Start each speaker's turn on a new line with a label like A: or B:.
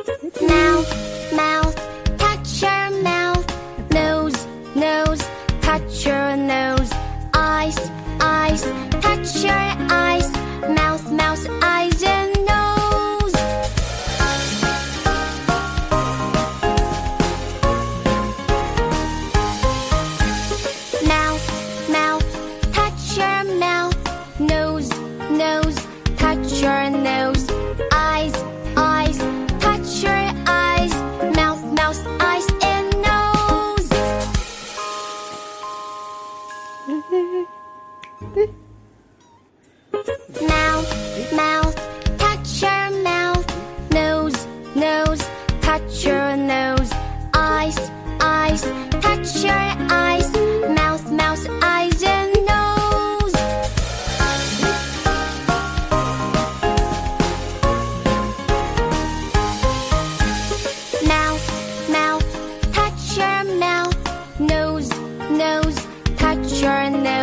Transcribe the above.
A: Mouth, mouth, touch your mouth. Nose, nose, touch your nose. Eyes, eyes, touch your eyes. Mouth, mouth, eyes and nose. Mouth, mouth, touch your mouth. Nose, nose, touch your nose. Eyes, eyes, touch your eyes. Mouth, mouth, eyes and nose. Mouth, mouth, touch your mouth. Nose, nose, touch your nose. Eyes, eyes, touch your eyes. Mouth, mouth, eyes and nose. Mouth, mouth, touch your mouth. Nose, nose, touch your nose.